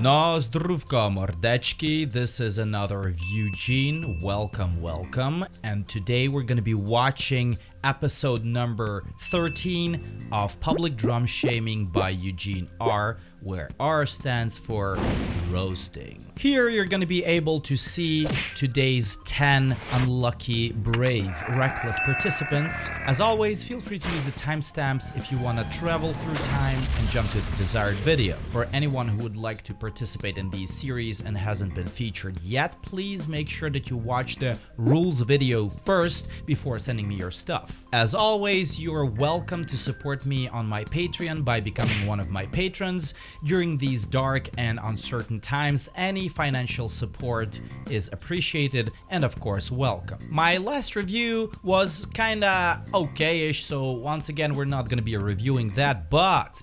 No zdrówko mordeczki, this is another of Eugene, welcome, and today we're gonna be watching episode number 13 of Public Drum Shaming by Eugene R, where R stands for roasting. Here you're gonna be able to see today's 10 unlucky, brave, reckless participants. As always, feel free to use the timestamps if you wanna travel through time and jump to the desired video. For anyone who would like to participate in these series and hasn't been featured yet, please make sure that you watch the rules video first before sending me your stuff. As always, you are welcome to support me on my Patreon by becoming one of my patrons. During these dark and uncertain times, any financial support is appreciated and of course welcome. My last review was kinda okay-ish, so once again we're not gonna be reviewing that, but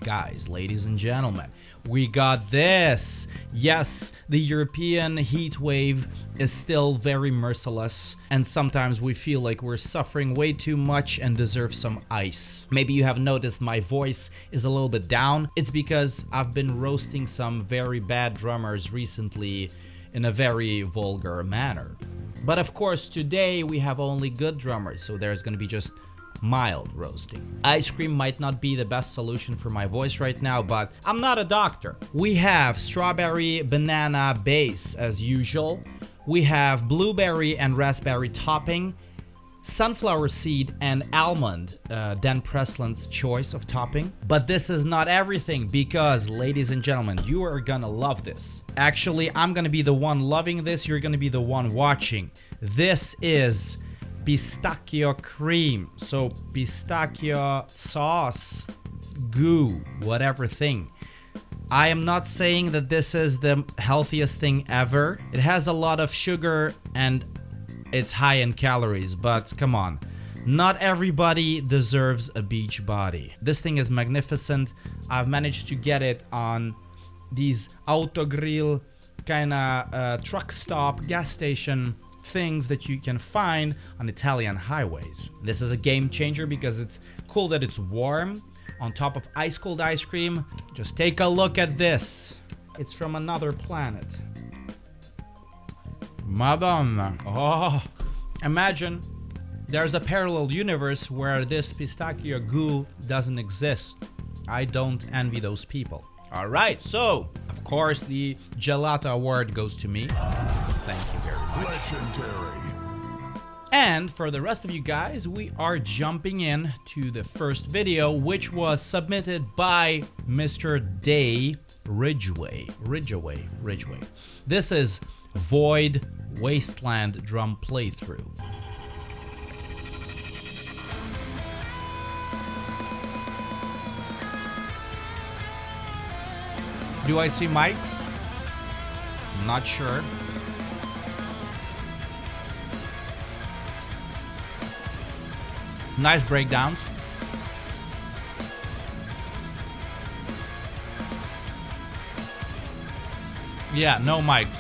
guys, ladies and gentlemen, we got this. Yes, the European heat wave is still very merciless, and sometimes we feel like we're suffering way too much and deserve some ice. Maybe you have noticed my voice is a little bit down. It's because I've been roasting some very bad drummers recently in a very vulgar manner. But of course, today we have only good drummers, so there's gonna be just mild roasting. Ice cream might not be the best solution for my voice right now, but I'm not a doctor. We have strawberry banana base as usual. We have blueberry and raspberry topping, sunflower seed and almond, Dan Presland's choice of topping. But this is not everything because, ladies and gentlemen, you are gonna love this. Actually, I'm gonna be the one loving this, you're gonna be the one watching. This is pistachio cream, so pistachio sauce, goo, whatever thing. I am not saying that this is the healthiest thing ever. It has a lot of sugar and it's high in calories, but come on, not everybody deserves a beach body. This thing is magnificent. I've managed to get it on these autogrill kinda truck stop gas station things that you can find on Italian highways. This is a game changer because it's cool that it's warm on top of ice cold ice cream. Just take a look at this. It's from another planet. Madonna. Oh, imagine there's a parallel universe where this pistachio goo doesn't exist. I don't envy those people. All right, so of course the gelato award goes to me. Thank you very much. Legendary. And for the rest of you guys, we are jumping in to the first video, which was submitted by Mr. Day Ridgeway. This is Void Wasteland drum playthrough. Do I see mics? Not sure. Nice breakdowns. Yeah, no mics.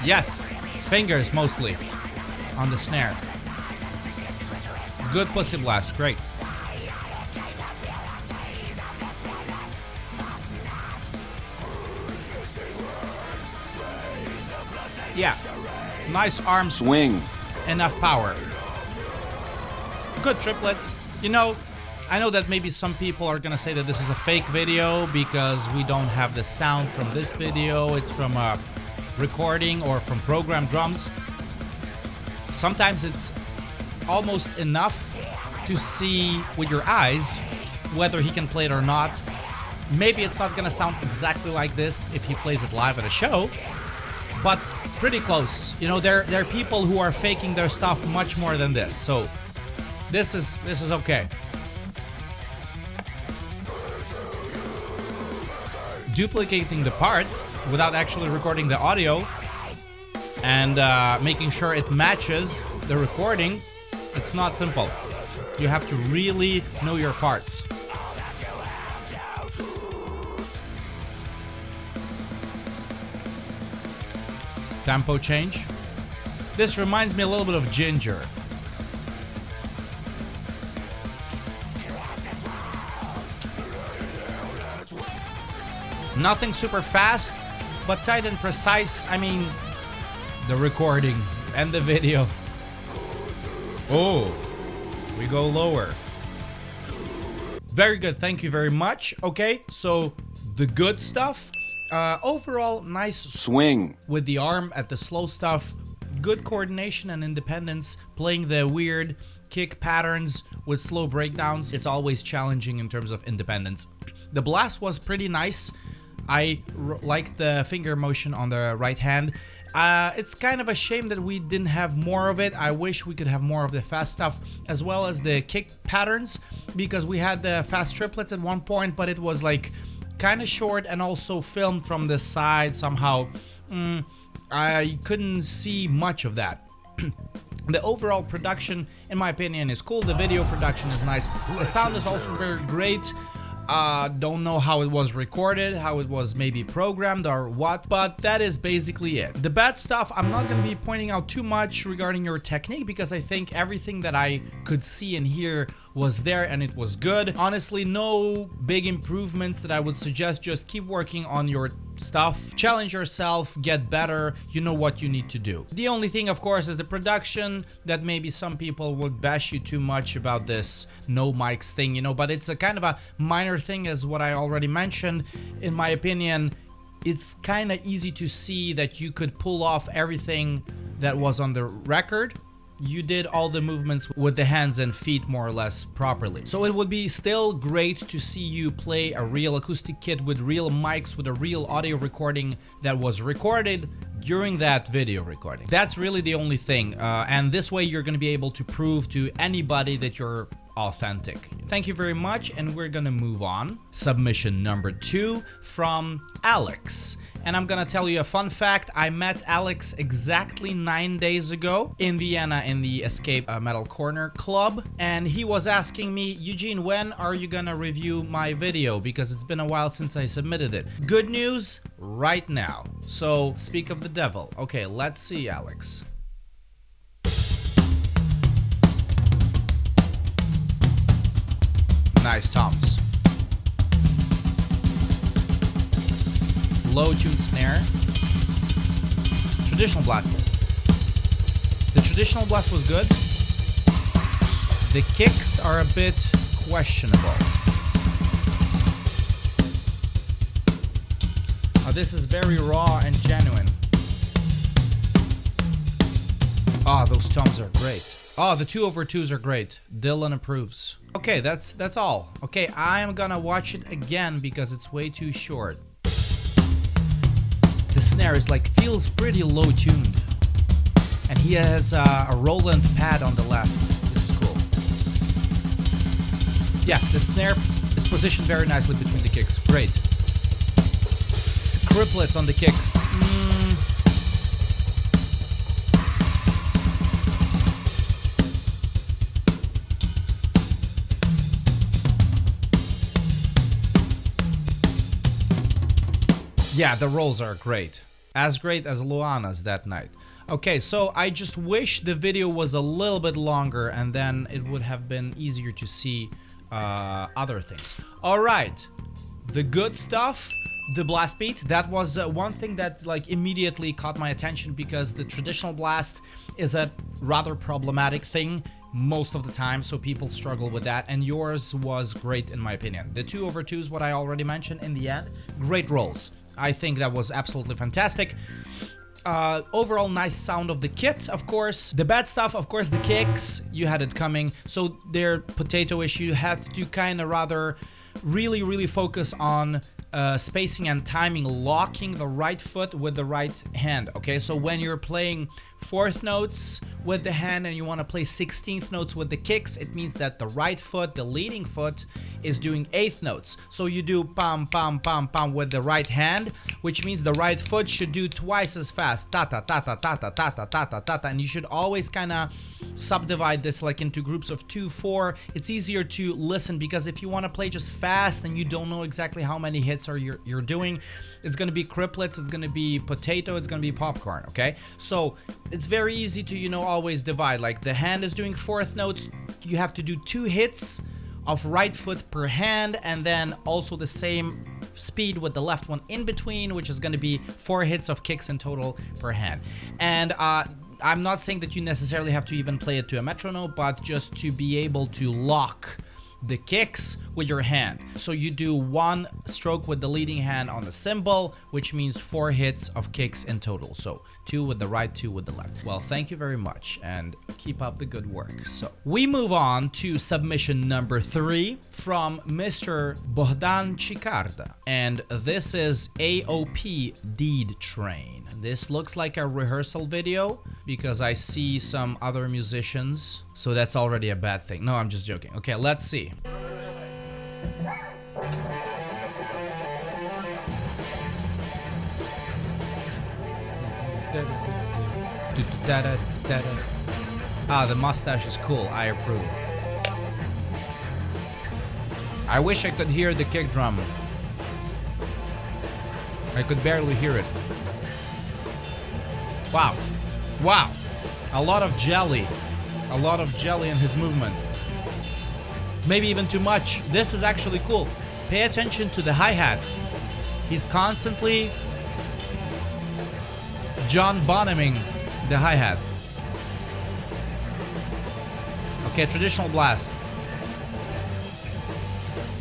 Yes, fingers mostly on the snare. Good pussy blast, great. Yeah, nice arm swing, enough power. Good triplets. You know, I know that maybe some people are gonna say that this is a fake video because we don't have the sound from this video. It's from a recording or from programmed drums. Sometimes it's almost enough to see with your eyes whether he can play it or not. Maybe it's not gonna sound exactly like this if he plays it live at a show, but pretty close. You know, there are people who are faking their stuff much more than this, so this is okay. Duplicating the parts without actually recording the audio and making sure it matches the recording, it's not simple. You have to really know your parts. Tempo change. This reminds me a little bit of Ginger. Nothing super fast, but tight and precise. I mean, the recording and the video. Oh, we go lower. Very good, thank you very much. Okay, so the good stuff. Overall, nice swing with the arm at the slow stuff. Good coordination and independence. Playing the weird kick patterns with slow breakdowns. It's always challenging in terms of independence. The blast was pretty nice. I like the finger motion on the right hand. It's kind of a shame that we didn't have more of it. I wish we could have more of the fast stuff as well as the kick patterns, because we had the fast triplets at one point, but it was like kind of short and also filmed from the side somehow. I couldn't see much of that. The overall production, in my opinion, is cool. The video production is nice. The sound is also very great. Don't know how it was recorded, how it was maybe programmed or what, but that is basically it. The bad stuff, I'm not going to be pointing out too much regarding your technique, because I think everything that I could see and hear was there and it was good. Honestly, no big improvements that I would suggest. Just keep working on your stuff, challenge yourself, get better. You know what you need to do. The only thing, of course, is the production, that maybe some people would bash you too much about this no mics thing, you know, but it's a kind of a minor thing, as what I already mentioned. In my opinion, it's kind of easy to see that you could pull off everything that was on the record. You did all the movements with the hands and feet more or less properly. So it would be still great to see you play a real acoustic kit with real mics, with a real audio recording that was recorded during that video recording. That's really the only thing. And this way you're going to be able to prove to anybody that you're authentic. Thank you very much, and we're gonna move on. Submission number 2 from Alex. And I'm gonna tell you a fun fact. I met Alex exactly 9 days ago in Vienna in the Escape Metal Corner Club, and he was asking me, Eugene, when are you gonna review my video? Because it's been a while since I submitted it. Good news, right now. So, speak of the devil. Okay, let's see, Alex. Nice toms. Low tune snare. Traditional blast. The traditional blast was good. The kicks are a bit questionable. Oh, this is very raw and genuine. Oh, those toms are great. Oh, the 2/2s are great. Dylan approves. Okay, that's all. Okay, I'm gonna watch it again because it's way too short. The snare is like, feels pretty low tuned. And he has a Roland pad on the left. This is cool. Yeah, the snare is positioned very nicely between the kicks. Great. Triplets on the kicks. Yeah, the rolls are great. As great as Luana's that night. Okay, so I just wish the video was a little bit longer, and then it would have been easier to see other things. All right, the good stuff, the blast beat. That was one thing that like immediately caught my attention, because the traditional blast is a rather problematic thing most of the time, so people struggle with that, and yours was great in my opinion. The 2/2s, what I already mentioned in the end, great rolls. I think that was absolutely fantastic. Overall nice sound of the kit, of course. The bad stuff, of course, the kicks, you had it coming. So their potato issue, you have to kind of rather really focus on spacing and timing, locking the right foot with the right hand. Okay, so when you're playing 4th notes with the hand and you want to play 16th notes with the kicks, it means that the right foot, the leading foot, is doing 8th notes. So you do pam pam pam pam with the right hand, which means the right foot should do twice as fast, ta ta ta ta ta ta ta ta ta ta ta, and you should always kind of subdivide this like into groups of 2, 4. It's easier to listen, because if you want to play just fast and you don't know exactly how many hits you're doing, it's going to be criplets, it's going to be potato, it's going to be popcorn. Okay, so it's very easy to, you know, always divide. Like the hand is doing 4th notes, you have to do 2 hits of right foot per hand, and then also the same speed with the left one in between, which is going to be 4 hits of kicks in total per hand. And I'm not saying that you necessarily have to even play it to a metronome, but just to be able to lock the kicks with your hand. So you do 1 stroke with the leading hand on the cymbal, which means 4 hits of kicks in total. So 2 with the right, 2 with the left. Well, thank you very much and keep up the good work. So we move on to submission number 3 from Mr. Bogdan Cikarda. And this is AOP Deed Train. This looks like a rehearsal video because I see some other musicians, so that's already a bad thing. No, I'm just joking. Okay, let's see. Ah, the mustache is cool. I approve. I wish I could hear the kick drum. I could barely hear it. Wow. Wow. A lot of jelly. A lot of jelly in his movement. Maybe even too much. This is actually cool. Pay attention to the hi-hat. He's constantly John Bonhaming the hi-hat. Okay, traditional blast.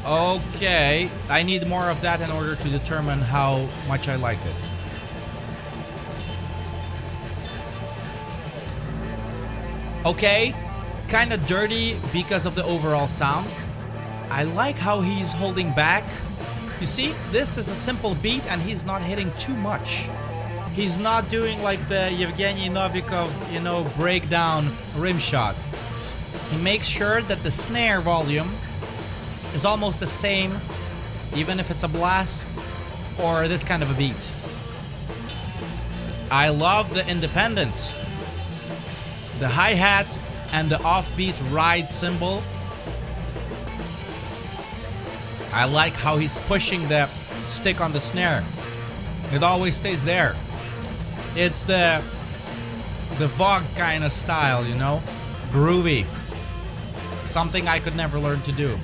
Okay, I need more of that in order to determine how much I liked it. Okay, kind of dirty because of the overall sound. I like how he's holding back. You see, this is a simple beat and he's not hitting too much. He's not doing like the Yevgeny Novikov, you know, breakdown rim shot. He makes sure that the snare volume is almost the same, even if it's a blast or this kind of a beat. I love the independence. The hi-hat and the offbeat ride cymbal. I like how he's pushing the stick on the snare. It always stays there. It's the Vogue kind of style, you know? Groovy. Something I could never learn to do.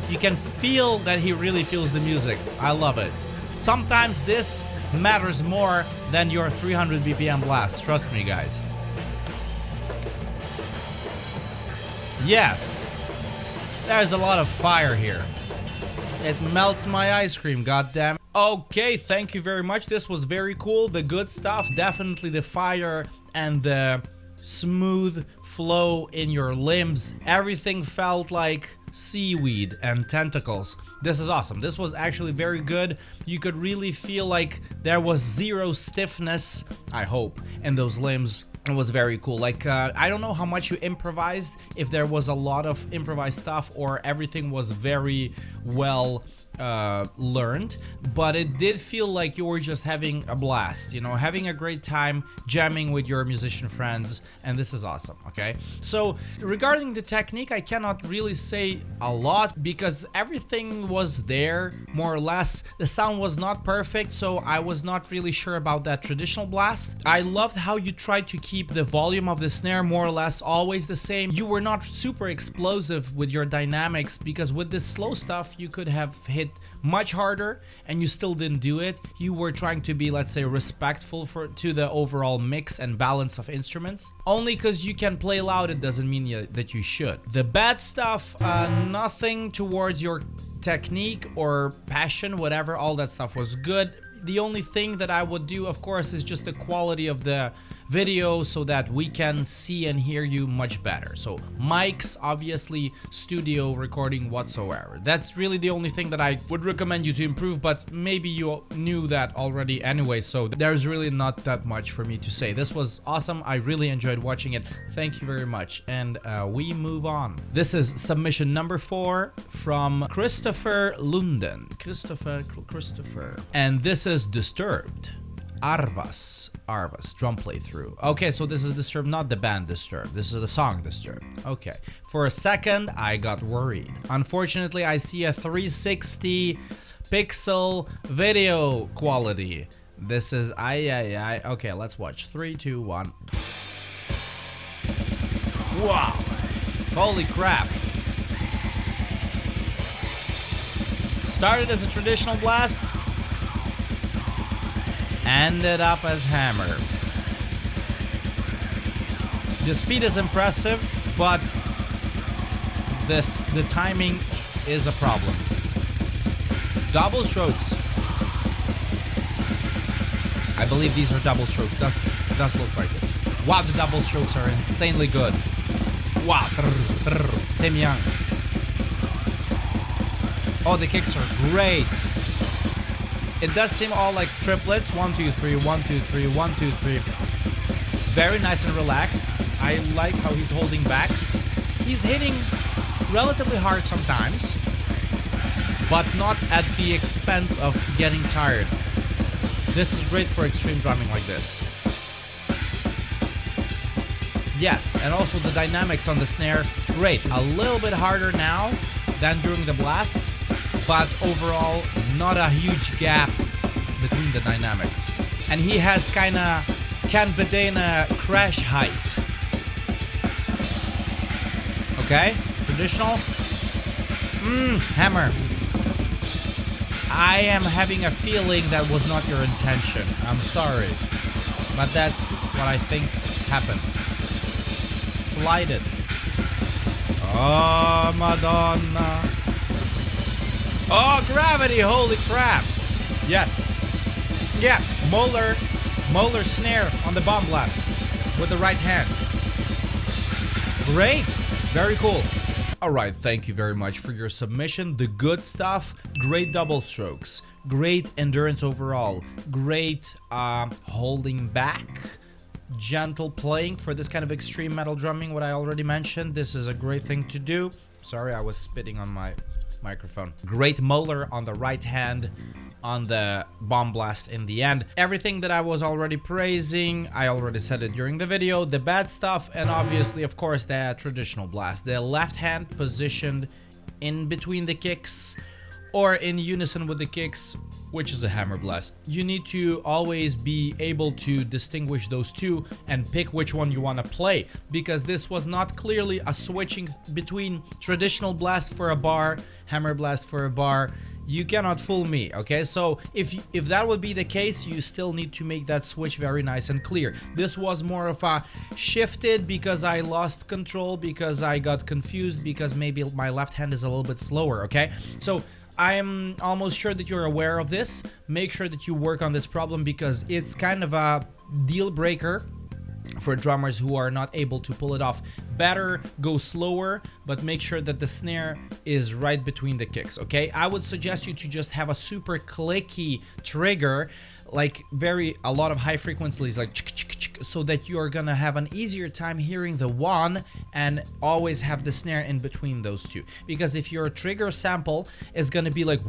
You can feel that he really feels the music. I love it. Sometimes this matters more than your 300 BPM blast. Trust me, guys. Yes, there's a lot of fire here. It melts my ice cream, goddamn. Okay, thank you very much. This was very cool. The good stuff, definitely the fire and the smooth flow in your limbs. Everything felt like seaweed and tentacles. This is awesome. This was actually very good. You could really feel like there was zero stiffness, I hope, in those limbs. It was very cool. Like, I don't know how much you improvised, if there was a lot of improvised stuff or everything was very well learned, but it did feel like you were just having a blast, you know, having a great time jamming with your musician friends, and this is awesome. Okay, so regarding the technique, I cannot really say a lot because everything was there more or less. The sound was not perfect, so I was not really sure about that traditional blast. I loved how you tried to keep the volume of the snare more or less always the same. You were not super explosive with your dynamics, because with this slow stuff you could have hit much harder and you still didn't do it. You were trying to be, let's say, respectful to the overall mix and balance of instruments. Only because you can play loud, it doesn't mean that you should. The bad stuff, nothing towards your technique or passion, whatever, all that stuff was good. The only thing that I would do, of course, is just the quality of the video so that we can see and hear you much better. So mics, obviously, studio recording whatsoever. That's really the only thing that I would recommend you to improve, but maybe you knew that already anyway, so there's really not that much for me to say. This was awesome. I really enjoyed watching it. Thank you very much. And we move on. This is submission number 4 from Kristoffer Lunden. Kristoffer. And this is Disturbed. Arvas, drum playthrough. Okay, so this is Disturbed, not the band Disturbed. This is the song Disturbed. Okay, for a second, I got worried. Unfortunately, I see a 360 pixel video quality. This is, okay, let's watch. 3, 2, 1. Wow, holy crap. Started as a traditional blast, ended up as hammer. The speed is impressive, but the timing is a problem. Double strokes. I believe these are double strokes. Does look like it. Wow, the double strokes are insanely good. Wow. Tim Young. Oh, the kicks are great. It does seem all like triplets. 1, 2, 3, 1, 2, 3, 1, 2, 3. Very nice and relaxed. I like how he's holding back. He's hitting relatively hard sometimes, but not at the expense of getting tired. This is great for extreme drumming like this. Yes, and also the dynamics on the snare, great. A little bit harder now than during the blasts, but overall, not a huge gap between the dynamics. And he has kinda Ken Bedena crash height. Okay, traditional. Hammer. I am having a feeling that was not your intention. I'm sorry. But that's what I think happened. Slide it. Oh, Madonna. Oh, gravity, holy crap. Yes. Yeah, molar snare on the bomb blast with the right hand. Great. Very cool. Alright, thank you very much for your submission. The good stuff, great double strokes, great endurance overall, great holding back, gentle playing for this kind of extreme metal drumming, what I already mentioned. This is a great thing to do. Sorry, I was spitting on my microphone. Great molar on the right hand on the bomb blast in the end. Everything that I was already praising, I already said it during the video. The bad stuff, and obviously, of course, the traditional blast. The left hand positioned in between the kicks or in unison with the kicks, which is a hammer blast. You need to always be able to distinguish those two and pick which one you want to play, because this was not clearly a switching between traditional blast for a bar, hammer blast for a bar. You cannot fool me, okay? So if that would be the case, you still need to make that switch very nice and clear. This was more of a shifted because I lost control, because I got confused, because maybe my left hand is a little bit slower, okay? So I am almost sure that you're aware of this. Make sure that you work on this problem, because it's kind of a deal breaker for drummers who are not able to pull it off. Better go slower, but make sure that the snare is right between the kicks, okay? I would suggest you to just have a super clicky trigger, like a lot of high frequencies, like so that you are gonna have an easier time hearing the one and always have the snare in between those two. Because if your trigger sample is gonna be like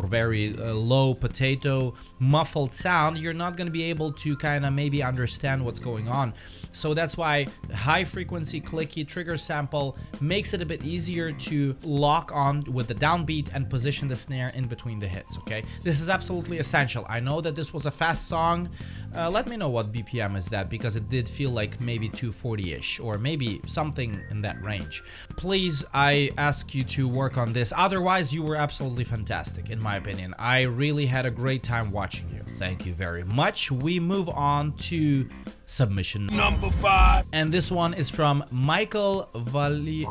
very low potato muffled sound, you're not gonna be able to kind of maybe understand what's going on. So that's why high frequency clicky trigger sample makes it a bit easier to lock on with the downbeat and position the snare in between the hits, okay? This is absolutely essential. I know that this was a fast song. Let me know what BPM is that, because it did feel like maybe 240-ish or maybe something in that range. Please, I ask you to work on this. Otherwise, you were absolutely fantastic, in my opinion. I really had a great time watching you. Thank you very much. We move on to submission number 5, and this one is from Michael Vallieres.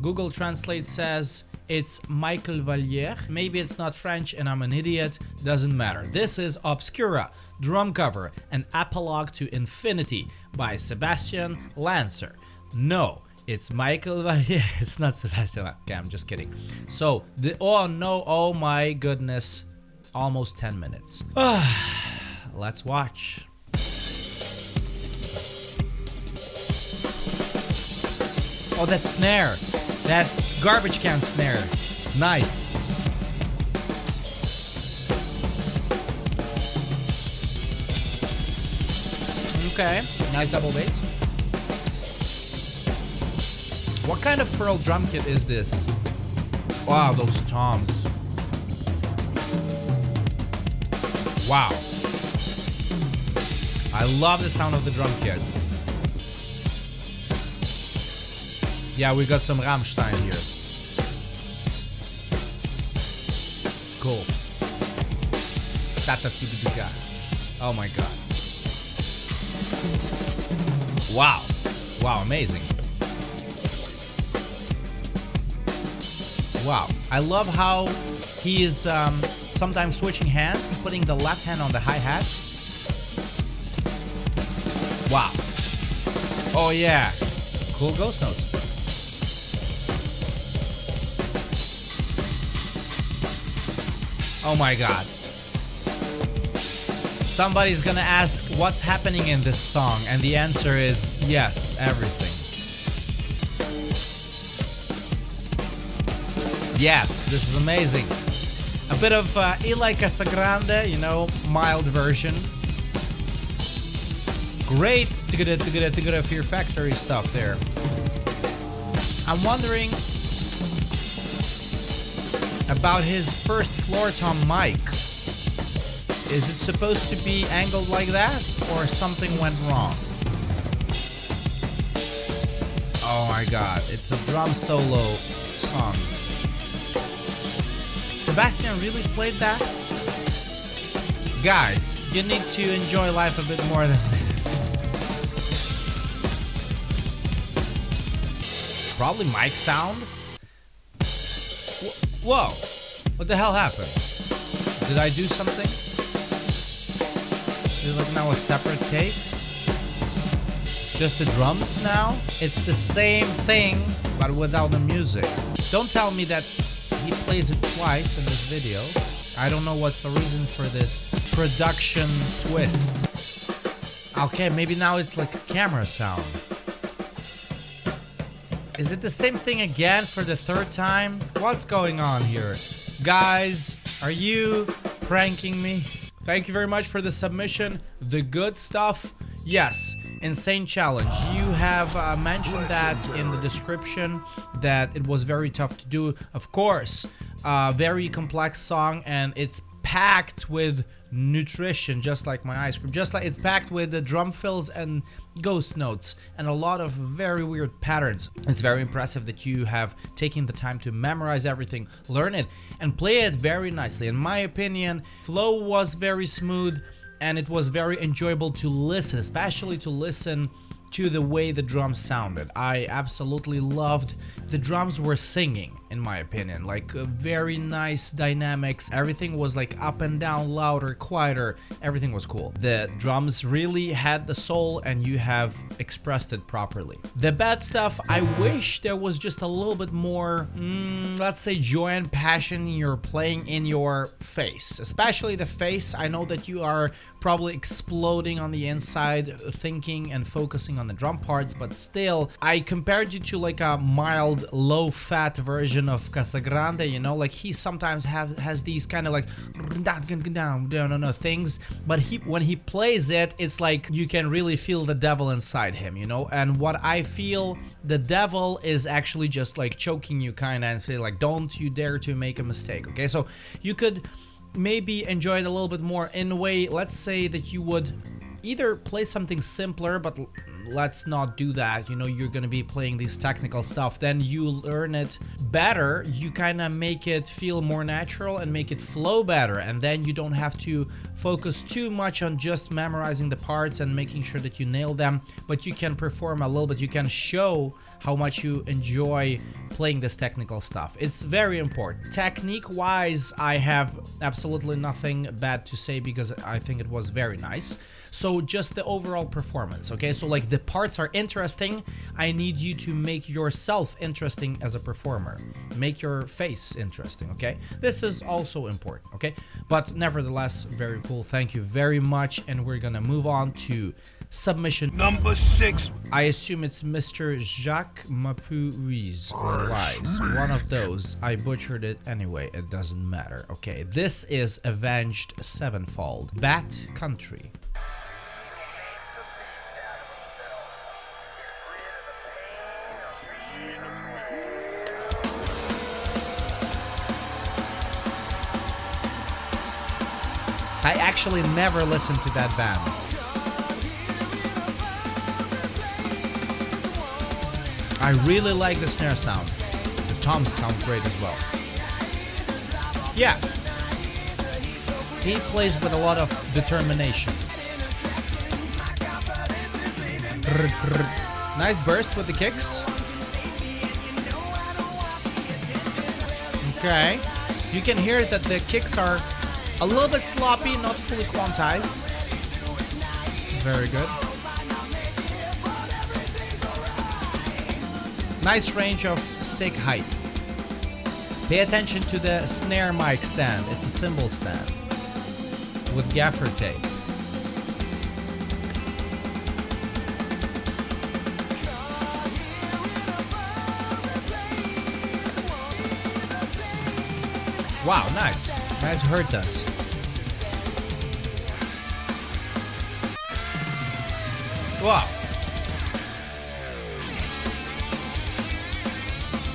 Google Translate says it's Michael Vallieres. Maybe it's not French and I'm an idiot. Doesn't matter. This is Obscura, drum cover, an apologue to Infinity by Sebastian Lancer. No, it's Michael Vallieres. It's not Sebastian. Okay, I'm just kidding. So oh no, oh my goodness, almost 10 minutes. Let's watch. Oh, that snare. That garbage can snare. Nice. Okay, nice double bass. What kind of Pearl drum kit is this? Wow, those toms. Wow. I love the sound of the drum kit. Yeah, we got some Rammstein here. cool. Oh my god. Wow. Wow, amazing. Wow. I love how he is sometimes switching hands and putting the left hand on the hi-hat. Wow. Oh yeah. Cool ghost notes. Oh my god. Somebody's gonna ask what's happening in this song, and the answer is yes, everything. Yes, this is amazing. A bit of Eli Casagrande, you know, mild version. Great Fear Factory stuff there. I'm wondering about his first floor tom mic. Is it supposed to be angled like that, or something went wrong? Oh my god, it's a drum solo song. Sebastian really played that? Guys, you need to enjoy life a bit more than this. Probably mic sound? Whoa, what the hell happened? Did I do something? Is it like now a separate tape? Just the drums now? It's the same thing, but without the music. Don't tell me that he plays it twice in this video. I don't know what's the reason for this production twist. Okay, maybe now it's like a camera sound. Is it the same thing again for the third time? What's going on here? Guys, are you pranking me? Thank you very much for the submission. The good stuff. Yes, insane challenge. You have mentioned that in the description that it was very tough to do. Of course, very complex song, and it's packed with nutrition, just like my ice cream. Just like it's packed with the drum fills and ghost notes and a lot of very weird patterns. It's very impressive that you have taken the time to memorize everything, learn it, and play it very nicely. In my opinion, flow was very smooth, and it was very enjoyable to listen, especially to listen to the way the drums sounded. I absolutely loved the drums were singing, in my opinion, like very nice dynamics. Everything was like up and down, louder, quieter. Everything was cool. The drums really had the soul, and you have expressed it properly. The bad stuff, I wish there was just a little bit more, let's say, joy and passion you're playing in your face, especially the face. I know that you are probably exploding on the inside, thinking and focusing on the drum parts, but still, I compared you to like a mild, low-fat version of Casagrande, you know, like he sometimes has these kind of like things, but when he plays it, it's like you can really feel the devil inside him, you know. And what I feel, the devil is actually just like choking you kind of and feel like, don't you dare to make a mistake. Okay, so you could maybe enjoy it a little bit more in a way. Let's say that you would either play something simpler, but let's not do that, you know, you're gonna be playing this technical stuff, then you learn it better, you kind of make it feel more natural and make it flow better, and then you don't have to focus too much on just memorizing the parts and making sure that you nail them, but you can perform a little bit, you can show how much you enjoy playing this technical stuff. It's very important. Technique wise, I have absolutely nothing bad to say because I think it was very nice. So just the overall performance, okay? So like the parts are interesting. I need you to make yourself interesting as a performer. Make your face interesting, okay? This is also important, okay? But nevertheless, very cool. Thank you very much. And we're gonna move on to submission number 6. I assume it's Mr. Jacques Maupeu-Wise or Wise. One of those. I butchered it anyway. It doesn't matter. Okay, this is Avenged Sevenfold. Bat Country. I actually never listened to that band. I really like the snare sound. The toms sound great as well. Yeah, He plays with a lot of determination. Nice burst with the kicks. Okay. You can hear that the kicks are a little bit sloppy, not fully quantized. Very good. Nice range of stick height. Pay attention to the snare mic stand. It's a cymbal stand with gaffer tape. Wow, nice. Nice hurtas. Wow.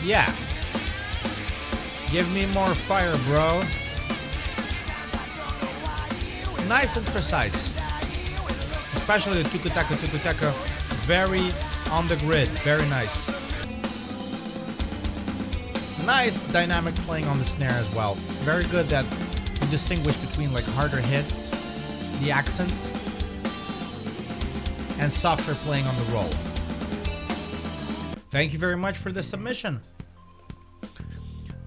Yeah. Give me more fire, bro. Nice and precise. Especially the tuku-taka. Very on the grid. Very nice. Nice dynamic playing on the snare as well. Very good that you distinguish between like harder hits, the accents, and softer playing on the roll. Thank you very much for the submission.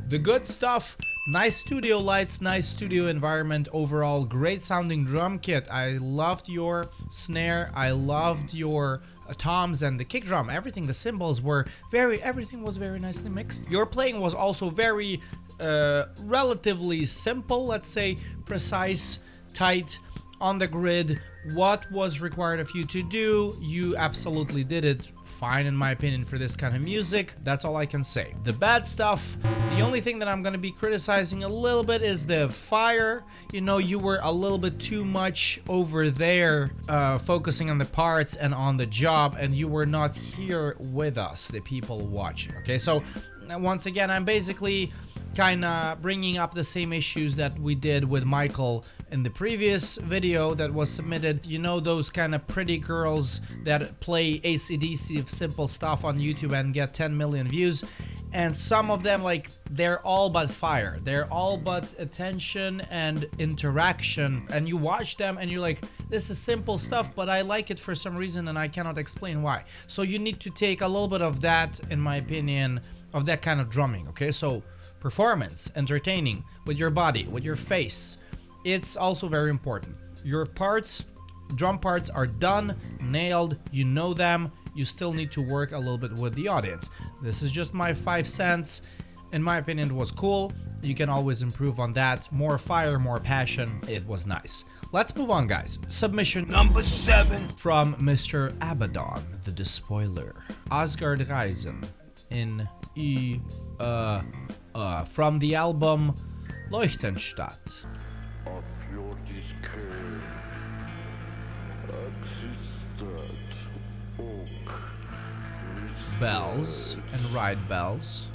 The good stuff. Nice studio lights, nice studio environment overall. Great sounding drum kit. I loved your snare. I loved your toms and the kick drum. Everything, the cymbals were everything was very nicely mixed. Your playing was also very relatively simple, let's say, precise, tight, on the grid. What was required of you to do, you absolutely did it fine in my opinion for this kind of music. That's all I can say. The bad stuff, the only thing that I'm gonna be criticizing a little bit is the fire. You know, you were a little bit too much over there focusing on the parts and on the job, and you were not here with us, the people watching. Okay, so once again, I'm basically kind of bringing up the same issues that we did with Michael in the previous video that was submitted. You know, those kind of pretty girls that play AC/DC simple stuff on YouTube and get 10 million views, and some of them, like, they're all but fire, they're all but attention and interaction, and you watch them and you're like, this is simple stuff, but I like it for some reason and I cannot explain why. So you need to take a little bit of that, in my opinion, of that kind of drumming. Okay, so performance, entertaining with your body, with your face, it's also very important. Your parts, drum parts are done, nailed, you know them. You still need to work a little bit with the audience. This is just my 5 cents. In my opinion, it was cool. You can always improve on that. More fire, more passion. It was nice. Let's move on, guys. Submission number 7 from Mr. Abaddon, the Despoiler. Asgard Reisen in from the album Leuchtenstadt. Bells and ride bells.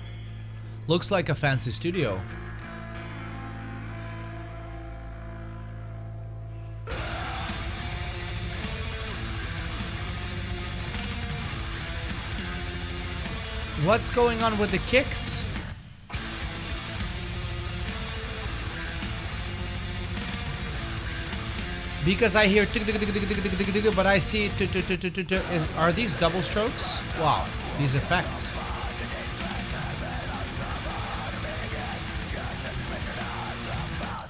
Looks like a fancy studio. What's going on with the kicks? Because I hear but I see are these double strokes? Wow, these effects.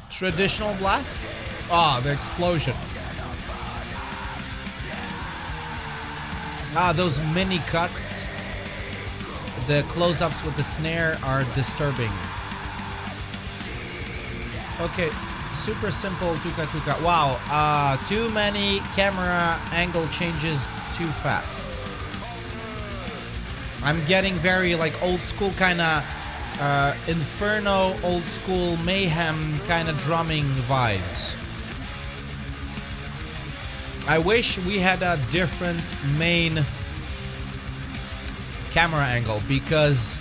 Traditional blast? Ah, the explosion. Ah, those mini cuts. The close-ups with the snare are disturbing. Okay, super simple tuka. Wow, too many camera angle changes too fast. I'm getting very like old school kind of Inferno, old school mayhem kind of drumming vibes. I wish we had a different main camera angle, because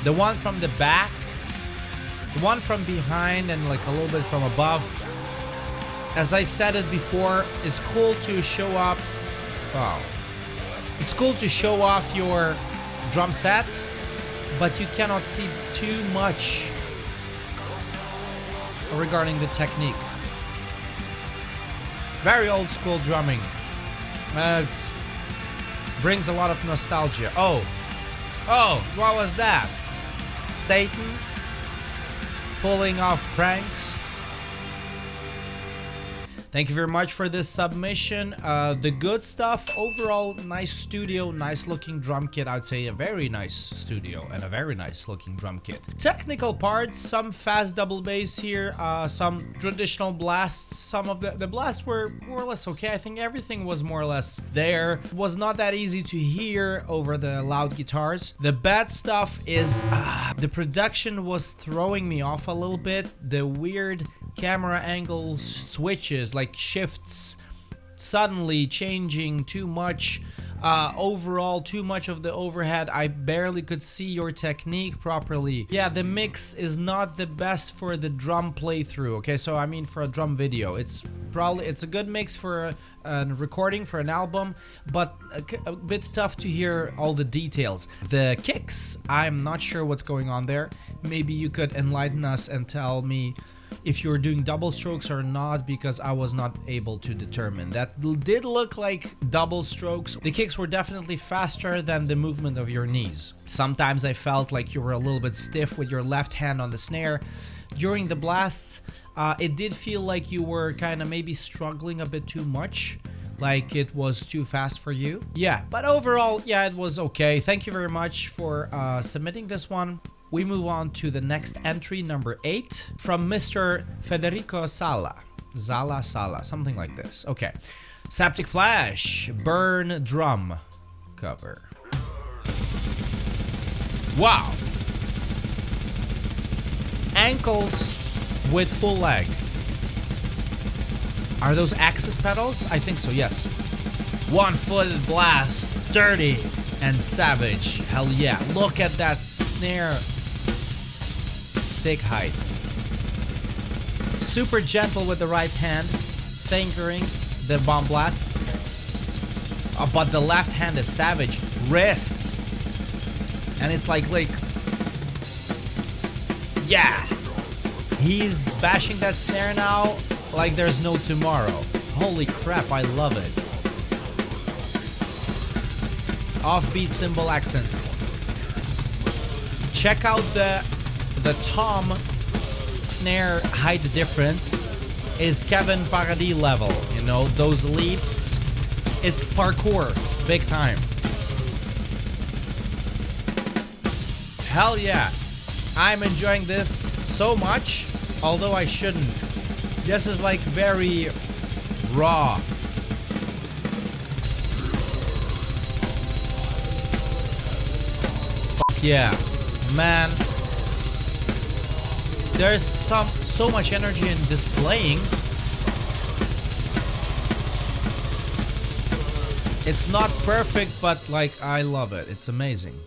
the one from the back, the one from behind, and like a little bit from above, as I said it before, it's cool to show up. Wow. It's cool to show off your drum set, but you cannot see too much regarding the technique. Very old school drumming. It brings a lot of nostalgia. Oh, what was that? Satan pulling off pranks. Thank you very much for this submission. The good stuff, overall, nice studio, nice looking drum kit. I would say a very nice studio and a very nice looking drum kit. Technical parts, some fast double bass here, some traditional blasts. Some of the blasts were more or less okay. I think everything was more or less there. It was not that easy to hear over the loud guitars. The bad stuff is the production was throwing me off a little bit. The weird camera angle switches, like shifts, suddenly changing too much. Overall, too much of the overhead. I barely could see your technique properly. Yeah, the mix is not the best for the drum playthrough. Okay, so I mean for a drum video, it's a good mix for a recording for an album, but a bit tough to hear all the details. The kicks, I'm not sure what's going on there. Maybe you could enlighten us and tell me if you're doing double strokes or not, because I was not able to determine. That did look like double strokes. The kicks were definitely faster than the movement of your knees. Sometimes I felt like you were a little bit stiff with your left hand on the snare. During the blasts, it did feel like you were kind of maybe struggling a bit too much, like it was too fast for you. Yeah, but overall, yeah, it was okay. Thank you very much for submitting this one. We move on to the next entry, number 8, from Mr. Federico Sala. Sala, something like this. Okay. Septic Flash, Burn Drum cover. Wow. Ankles with full leg. Are those Axis pedals? I think so, yes. One-footed blast, dirty and savage. Hell yeah. Look at that snare stick height. Super gentle with the right hand, fingering the bomb blast. But the left hand is savage. Wrists. And it's like, yeah. He's bashing that snare now like there's no tomorrow. Holy crap, I love it. Offbeat cymbal accents. Check out the tom snare height difference is Kevin Paradis level. You know, those leaps. It's parkour, big time. Hell yeah. I'm enjoying this so much, although I shouldn't. This is like very raw. Fuck yeah, man. There's so much energy in this playing. It's not perfect, but like I love it. It's amazing.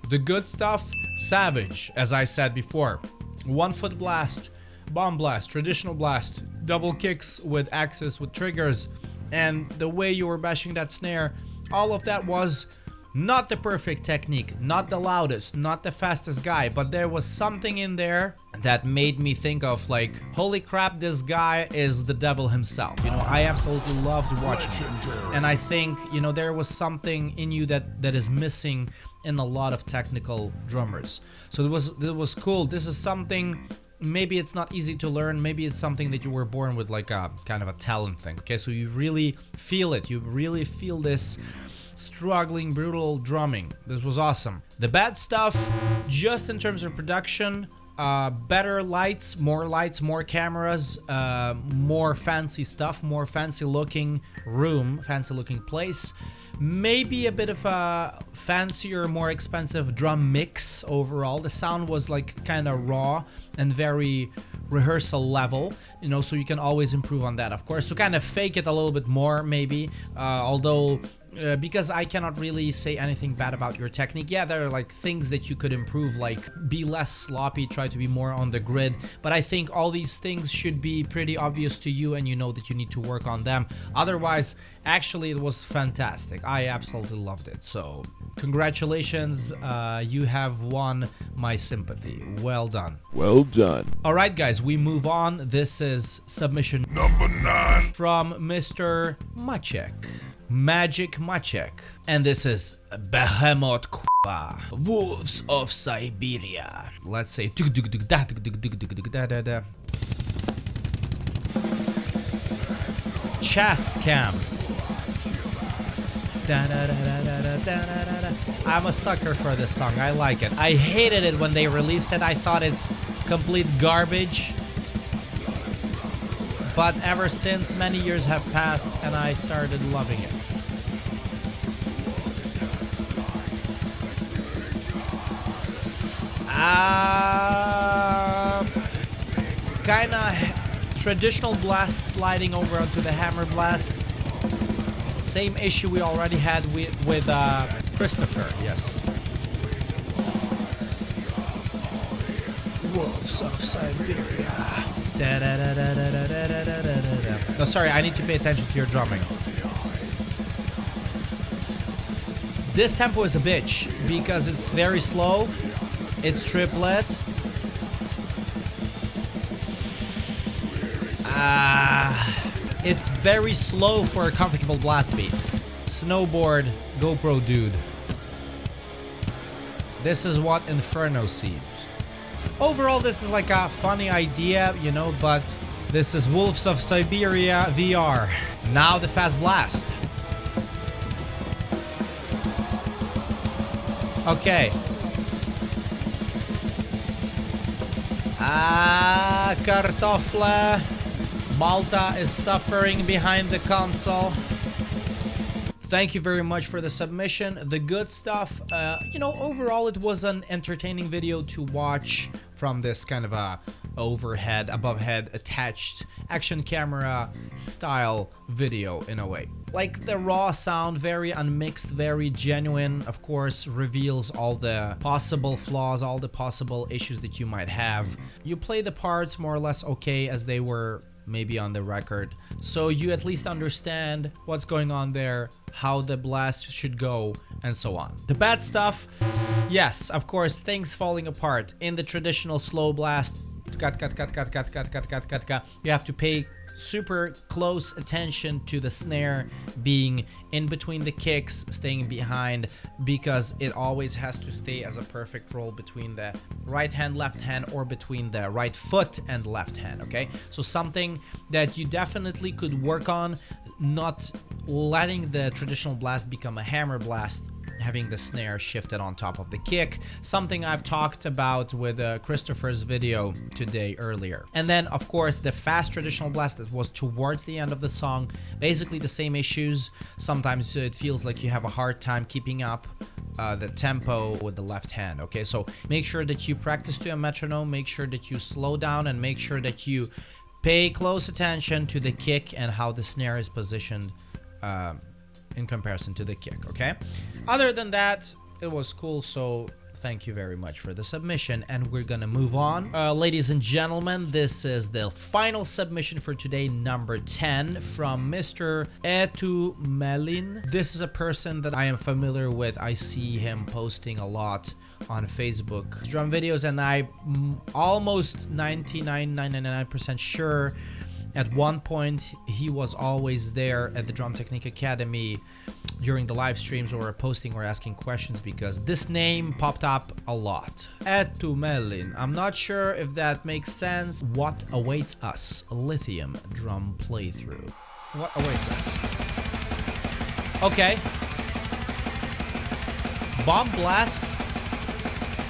The good stuff, savage, as I said before. 1-foot blast, bomb blast, traditional blast, double kicks with axis with triggers, and the way you were bashing that snare, all of that was not the perfect technique, not the loudest, not the fastest guy, but there was something in there that made me think of like, holy crap, this guy is the devil himself. You know, I absolutely loved watching him. And I think, you know, there was something in you that is missing in a lot of technical drummers. So it was cool. This is something, maybe it's not easy to learn, maybe it's something that you were born with, like a kind of a talent thing. Okay, so you really feel it. You really feel this struggling, brutal drumming. This was awesome. The bad stuff, just in terms of production, better lights, more cameras, more fancy stuff, more fancy looking room, fancy looking place. Maybe a bit of a fancier, more expensive drum mix overall. The sound was like kind of raw and very rehearsal level, you know, so you can always improve on that, of course. So kind of fake it a little bit more, maybe, although because I cannot really say anything bad about your technique. Yeah, there are like things that you could improve, like be less sloppy, try to be more on the grid, but I think all these things should be pretty obvious to you, and you know that you need to work on them. Otherwise, actually, it was fantastic. I absolutely loved it. So congratulations, you have won my sympathy. Well done. Well done. All right, guys, we move on. This is submission number 9 from Mr. Maciek. Maciek. And this is Behemoth K***a, Wolves of Siberia. Let's say chest cam. I'm a sucker for this song. I like it. I hated it when they released it. I thought it's complete garbage. But ever since, many years have passed and I started loving it. Kinda traditional blast sliding over onto the hammer blast. Same issue we already had with Kristoffer, yes. Wolves of Siberia. No, sorry, I need to pay attention to your drumming. This tempo is a bitch because it's very slow. It's triplet. It's very slow for a comfortable blast beat. Snowboard, GoPro dude. This is what Inferno sees. Overall, this is like a funny idea, you know, but this is Wolves of Siberia VR. Now the fast blast. Okay. Kartoffle. Malta is suffering behind the console. Thank you very much for the submission. The good stuff, you know, overall it was an entertaining video to watch from this kind of a overhead, above head attached action camera style video in a way. Like the raw sound, very unmixed, very genuine, of course, reveals all the possible flaws, all the possible issues that you might have. You play the parts more or less okay as they were maybe on the record, so you at least understand what's going on there, how the blast should go, and so on. The bad stuff, yes, of course, things falling apart in the traditional slow blast. You have to pay super close attention to the snare being in between the kicks, staying behind, because it always has to stay as a perfect roll between the right hand, left hand, or between the right foot and left hand, okay? So something that you definitely could work on, not letting the traditional blast become a hammer blast, having the snare shifted on top of the kick, something I've talked about with Kristoffer's video today earlier. And then of course the fast traditional blast that was towards the end of the song, basically the same issues. Sometimes it feels like you have a hard time keeping up the tempo with the left hand, okay? So make sure that you practice to a metronome, make sure that you slow down, and make sure that you pay close attention to the kick and how the snare is positioned in comparison to the kick, okay? Other than that, it was cool, so thank you very much for the submission, and we're gonna move on. Ladies and gentlemen, this is the final submission for today, number 10, from Mr. Eetu Mellin. This is a person that I am familiar with. I see him posting a lot on Facebook drum videos, and I'm almost 99% sure at one point he was always there at the Drum Technique Academy during the live streams or posting or asking questions, because this name popped up a lot. Eetu Mellin. I'm not sure if that makes sense. What awaits us? Lithium drum playthrough. What awaits us? Okay. Bomb blast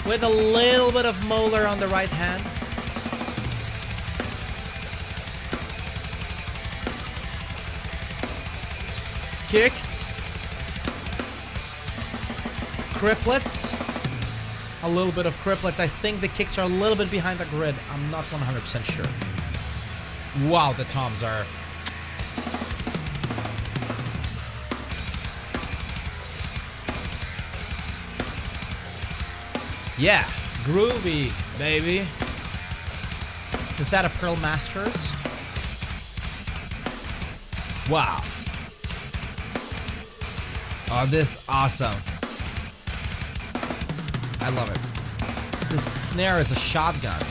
with a little bit of molar on the right hand. Kicks. Criplets. A little bit of criplets. I think the kicks are a little bit behind the grid. I'm not 100% sure. Wow, the toms are... Yeah, groovy, baby. Is that a Pearl Masters? Wow. Oh, this awesome. I love it. This snare is a shotgun.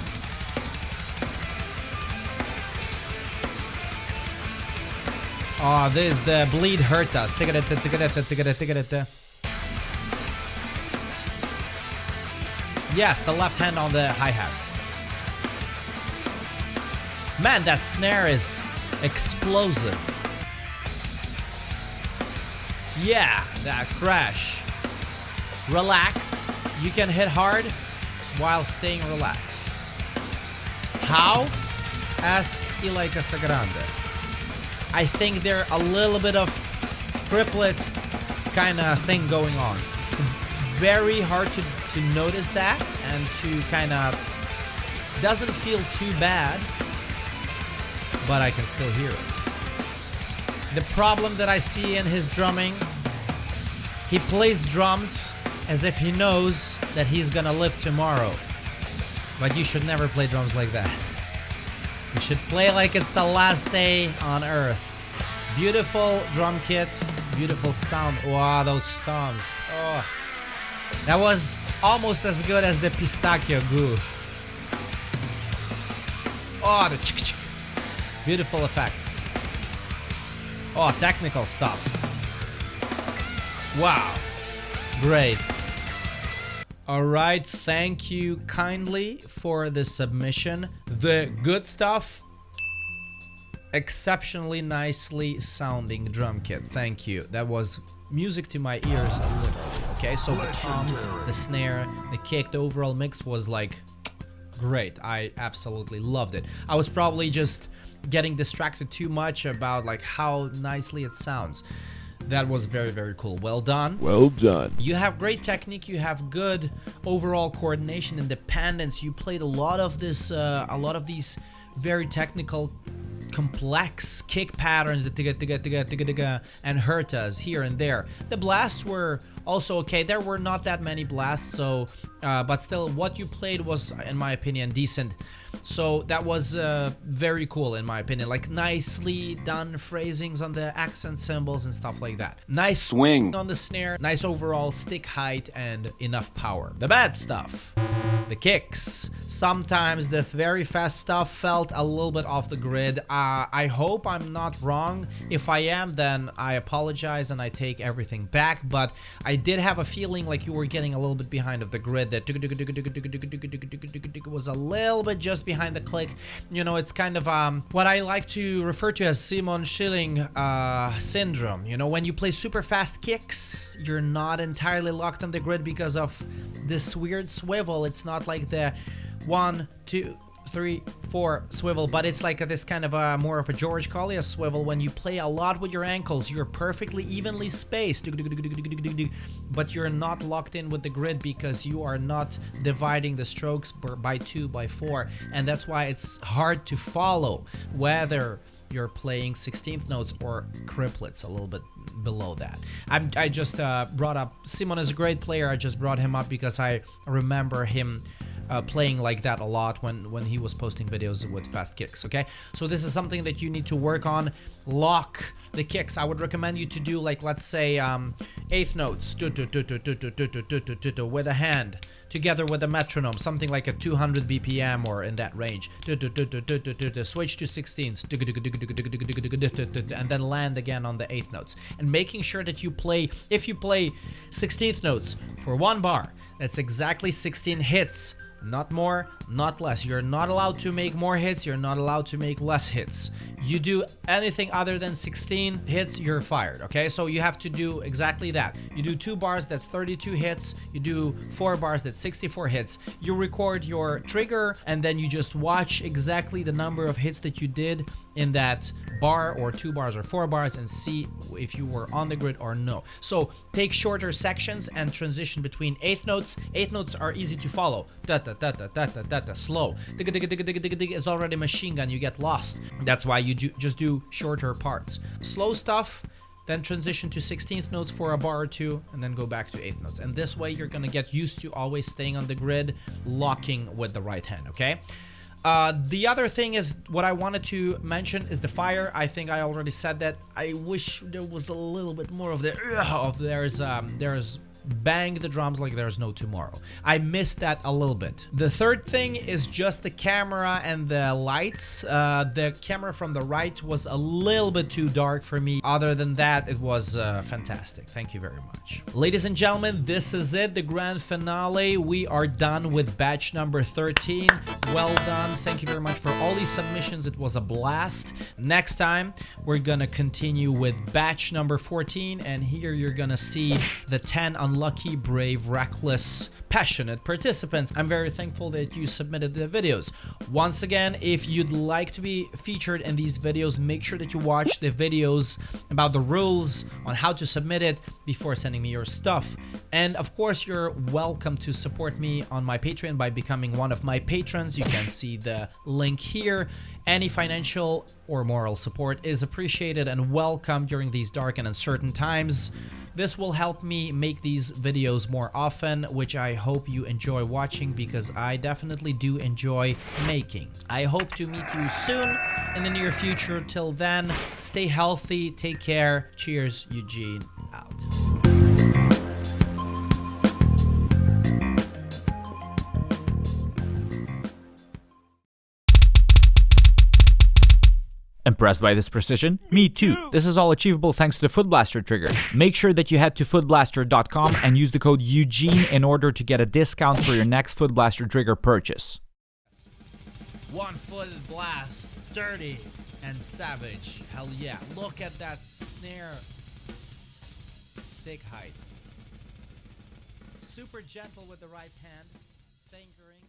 Oh, this the bleed hurt us. Yes, the left hand on the hi-hat. Man, that snare is explosive. Yeah, that crash. Relax. You can hit hard while staying relaxed. How? Ask Ilaika Sagrande. I think there's a little bit of triplet kind of thing going on. It's very hard to notice that and to kind of doesn't feel too bad, but I can still hear it. The problem that I see in his drumming, he plays drums as if he knows that he's gonna live tomorrow. But you should never play drums like that. You should play like it's the last day on earth. Beautiful drum kit, beautiful sound. Wow, those toms. Oh, that was almost as good as the pistachio goo. Oh, the chick. Beautiful effects. Oh, technical stuff. Wow. Great. Alright, thank you kindly for the submission. The good stuff. Exceptionally nicely sounding drum kit. Thank you. That was music to my ears literally. Okay, so the toms, the snare, the kick, the overall mix was like great. I absolutely loved it. I was probably just getting distracted too much about like how nicely it sounds. That was very, very cool. Well done. Well done. You have great technique. You have good overall coordination, independence. You played a lot of this, a lot of these very technical, complex kick patterns, the tiga tiga tiga tiga tiga, and hurtas here and there. The blasts were also okay. There were not that many blasts, so but still, what you played was, in my opinion, decent. So that was very cool in my opinion, like nicely done phrasings on the accent symbols and stuff like that. Nice swing on the snare, nice overall stick height and enough power. The bad stuff, the kicks. Sometimes the very fast stuff felt a little bit off the grid. I hope I'm not wrong. If I am, then I apologize and I take everything back, but I did have a feeling like you were getting a little bit behind of the grid. That was a little bit just behind the click. You know, it's kind of what I like to refer to as Simon Schilling syndrome. You know, when you play super fast kicks, you're not entirely locked on the grid because of this weird swivel. It's not like the 1, 2, 3, 4 swivel, but it's like this kind of more of a George Collier swivel. When you play a lot with your ankles, you're perfectly evenly spaced, but you're not locked in with the grid because you are not dividing the strokes by 2, by 4, and that's why it's hard to follow whether you're playing 16th notes or triplets a little bit below that. I just brought up Simon is a great player. I just brought him up because I remember him playing like that a lot when he was posting videos with fast kicks. Okay, so this is something that you need to work on. Lock the kicks. I would recommend you to do, like, let's say 8th notes with a hand together with a metronome, something like a 200 BPM or in that range. Switch to 16s and then land again on the 8th notes, and making sure that you play, if you play 16th notes for 1 bar, that's exactly 16 hits. Not more, not less. You're not allowed to make more hits. You're not allowed to make less hits. You do anything other than 16 hits, you're fired. Okay, so you have to do exactly that. You do 2 bars, that's 32 hits. You do 4 bars, that's 64 hits. You record your trigger, and then you just watch exactly the number of hits that you did in that bar, or 2 bars or 4 bars, and see if you were on the grid or no. So take shorter sections and transition between 8th notes. 8th notes are easy to follow. Slow. Is already machine gun, you get lost. That's why you just do shorter parts. Slow stuff, then transition to 16th notes for a bar or two, and then go back to 8th notes. And this way you're gonna get used to always staying on the grid, locking with the right hand, okay? The other thing is, what I wanted to mention is the fire. I think I already said that. I wish there was a little bit more of there's bang the drums like there's no tomorrow. I missed that a little bit. The third thing is just the camera and the lights. The camera from the right was a little bit too dark for me. Other than that, it was fantastic. Thank you very much. Ladies and gentlemen, this is it, the grand finale. We are done with batch number 13. Well done. Thank you very much for all these submissions. It was a blast. Next time, we're gonna continue with batch number 14, and here you're gonna see the 10 unlucky, brave, reckless, passionate participants. I'm very thankful that you submitted the videos. Once again, if you'd like to be featured in these videos, make sure that you watch the videos about the rules on how to submit it before sending me your stuff. And of course, you're welcome to support me on my Patreon by becoming one of my patrons. You can see the link here. Any financial or moral support is appreciated and welcome during these dark and uncertain times. This will help me make these videos more often, which I hope you enjoy watching, because I definitely do enjoy making. I hope to meet you soon in the near future. Till then, stay healthy, take care. Cheers, Eugene out. Impressed by this precision? Me too. This is all achievable thanks to the Foot Blaster triggers. Make sure that you head to footblaster.com and use the code Eugene in order to get a discount for your next Foot Blaster trigger purchase. One-footed blast, dirty and savage. Hell yeah. Look at that snare stick height. Super gentle with the right hand, fingering.